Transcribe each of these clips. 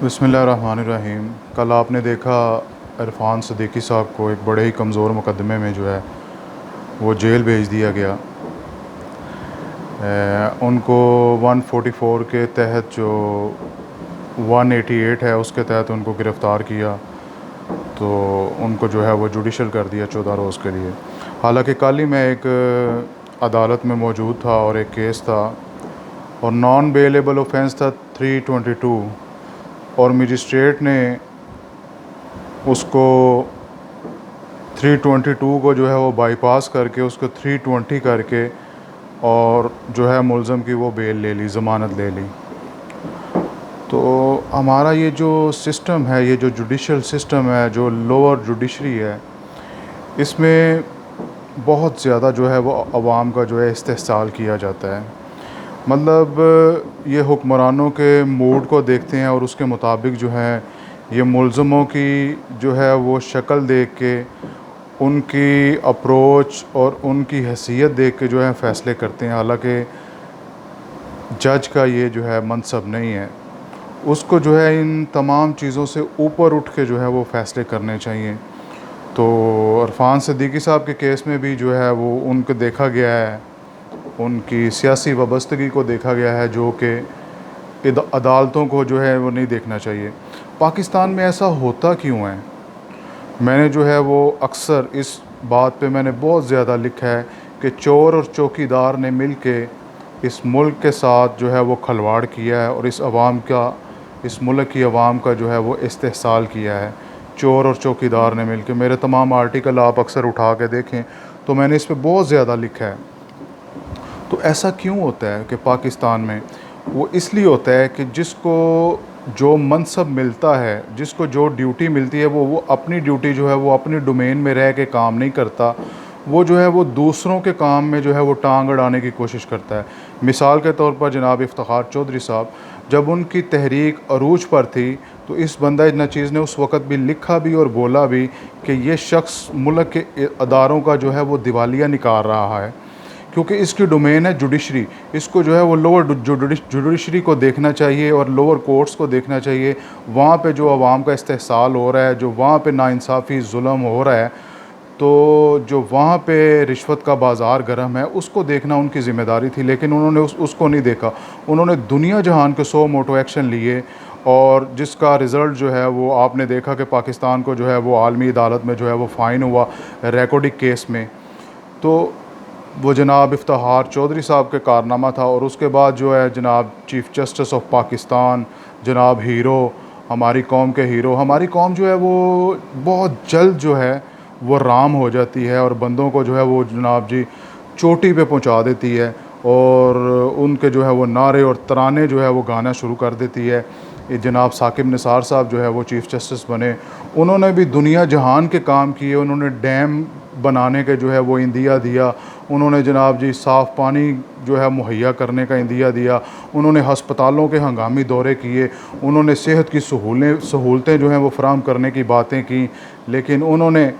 बिस्मिल्लाहिर्रहमानिर्रहीम। कल आपने देखा इरफ़ान सिद्दीकी साहब को एक बड़े ही कमज़ोर मुकदमे में जो है वो जेल भेज दिया गया। उनको 144 के तहत जो 188 है उसके तहत उनको गिरफ़्तार किया, तो उनको जो है वो जुडिशल कर दिया 14 रोज़ के लिए। हालांकि कल ही मैं एक अदालत में मौजूद था और एक केस था और नॉन बेलेबल ऑफेंस था 322 और मजिस्ट्रेट ने उसको 322 को जो है वो बाईपास करके उसको 320 करके और जो है मुलज़म की वो बेल ले ली, ज़मानत ले ली। तो हमारा ये जो सिस्टम है, ये जो जुडिशल सिस्टम है, जो लोअर जुडिशरी है, इसमें बहुत ज़्यादा जो है वो अवाम का जो है इस्तेहसाल किया जाता है। मतलब ये हुक्मरानों के मूड को देखते हैं और उसके मुताबिक जो है ये मुलज़मों की जो है वो शक्ल देख के, उनकी अप्रोच और उनकी हैसियत देख के जो है फ़ैसले करते हैं। हालांकि जज का ये जो है मनसब नहीं है, उसको जो है इन तमाम चीज़ों से ऊपर उठ के जो है वो फ़ैसले करने चाहिए। तो इरफ़ान सिद्दीकी साहब के केस में भी जो है वो उनको देखा गया है, उनकी सियासी वाबस्तगी को देखा गया है, जो कि अदालतों को जो है वो नहीं देखना चाहिए। पाकिस्तान में ऐसा होता क्यों है? मैंने जो है वो अक्सर इस बात पे मैंने बहुत ज़्यादा लिखा है कि चोर और चौकीदार ने मिल के इस मुल्क के साथ जो है वो खलवाड़ किया है और इस मुल्क की आवाम का जो है वो इस्तेहसाल किया है। चोर और चौकीदार ने मिल के, मेरे तमाम आर्टिकल आप अक्सर उठा के देखें तो मैंने इस पर बहुत ज़्यादा लिखा है। तो ऐसा क्यों होता है कि पाकिस्तान में? वो इसलिए होता है कि जिसको जो मनसब मिलता है, जिसको जो ड्यूटी मिलती है, वो अपनी ड्यूटी जो है वो अपनी डोमेन में रह के काम नहीं करता। वो जो है वो दूसरों के काम में जो है वो टांग अड़ाने की कोशिश करता है। मिसाल के तौर पर जनाब इफ्तिखार चौधरी साहब, जब उनकी तहरीक अरूज पर थी तो इस बंदा नचीज़ ने उस वक़्त भी लिखा भी और बोला भी कि ये शख्स मुल्क के अदारों का जो है वो दिवालिया निकाल रहा है, क्योंकि इसकी डोमेन है जुडिशरी। इसको जो है वो लोअर जुडिशरी को देखना चाहिए और लोअर कोर्ट्स को देखना चाहिए। वहाँ पे जो आवाम का इस्तेहसाल हो रहा है, जो वहाँ पे नाइंसाफ़ी जुल्म हो रहा है, तो जो वहाँ पे रिश्वत का बाज़ार गर्म है, उसको देखना उनकी ज़िम्मेदारी थी। लेकिन उन्होंने उसको नहीं देखा। उन्होंने दुनिया जहान के 100 मोटो एक्शन लिए और जिसका रिज़ल्ट जो है वो आपने देखा कि पाकिस्तान को जो है वो आलमी अदालत में जो है वो फ़ाइन हुआ रेकॉर्डिक केस में। तो वो जनाब इफ्तिखार चौधरी साहब के कारनामा था। और उसके बाद जो है जनाब चीफ़ जस्टिस ऑफ पाकिस्तान, जनाब हीरो, हमारी कौम के हीरो, हमारी कौम जो है वो बहुत जल्द जो है वो राम हो जाती है और बंदों को जो है वो जनाब जी चोटी पे पहुंचा देती है और उनके जो है वो नारे और तराने जो है वो गाना शुरू कर देती है। ये जनाब साकिब निसार साहब जो है वो चीफ़ जस्टिस बने, उन्होंने भी दुनिया जहान के काम किए। उन्होंने डैम बनाने के जो है वो इंदिया दिया, उन्होंने जनाब जी साफ़ पानी जो है मुहैया करने का इंदिया दिया, उन्होंने हस्पतालों के हंगामी दौरे किए, उन्होंने सेहत की सहूलतें जो हैं वो फराहम करने की बातें की। लेकिन उन्होंने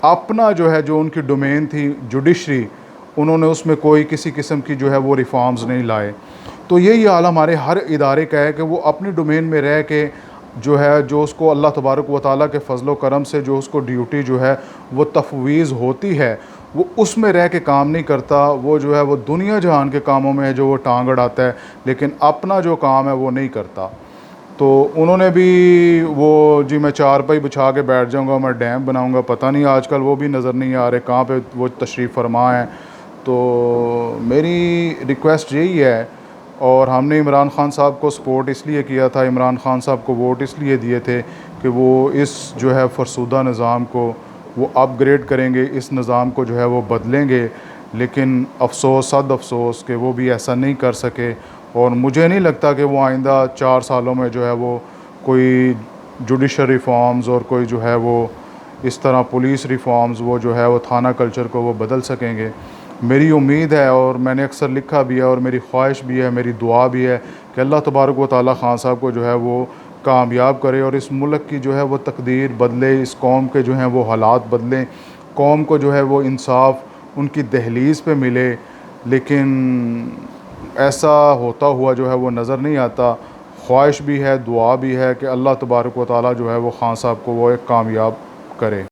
अपना जो है जो उनकी डोमेन थी जुडिशरी, उन्होंने उसमें कोई किसी किस्म की जो है वो रिफॉर्म्स नहीं लाए। तो यही हाल हमारे हर इदारे का है कि वो अपनी डोमेन में रह के जो है, जो उसको अल्लाह तबारक व तआला के फ़ज़ल व करम से जो उसको ड्यूटी जो है वो तफ़वीज़ होती है, वो उसमें रह के काम नहीं करता। वो जो है वो दुनिया जहान के कामों में जो वो टांग अड़ाता है, लेकिन अपना जो काम है वो नहीं करता। तो उन्होंने भी वो जी मैं चारपाई बिछा के बैठ जाऊंगा, मैं डैम बनाऊंगा, पता नहीं आजकल वो भी नज़र नहीं आ रहे कहाँ पे वो तशरीफ़ फरमा है। तो मेरी रिक्वेस्ट यही है, और हमने इमरान ख़ान साहब को सपोर्ट इसलिए किया था, इमरान ख़ान साहब को वोट इसलिए दिए थे कि वो इस जो है फ़रसुदा निज़ाम को वो अपग्रेड करेंगे, इस निज़ाम को जो है वो बदलेंगे। लेकिन अफ़सोस सद अफ़सोस कि वो भी ऐसा नहीं कर सके। और मुझे नहीं लगता कि वो आइंदा 4 सालों में जो है वो कोई जुडिशल रिफ़ॉर्म्स और कोई जो है वो इस तरह पुलिस रिफ़ॉर्म्स, वो जो है वो थाना कल्चर को वो बदल सकेंगे। मेरी उम्मीद है और मैंने अक्सर लिखा भी है और मेरी ख्वाहिश भी है, मेरी दुआ भी है कि अल्लाह तबारक व तआला ख़ान साहब को जो है वो कामयाब करे और इस मुल्क की जो है वो तकदीर बदले, इस कौम के जो हैं वो हालात बदलें, कौम को जो है वो इंसाफ उनकी दहलीज़ पे मिले। लेकिन ऐसा होता हुआ जो है वो नज़र नहीं आता। ख्वाहिश भी है, दुआ भी है कि अल्लाह तबारक व तआला जो है वो ख़ान साहब को वो एक कामयाब करे।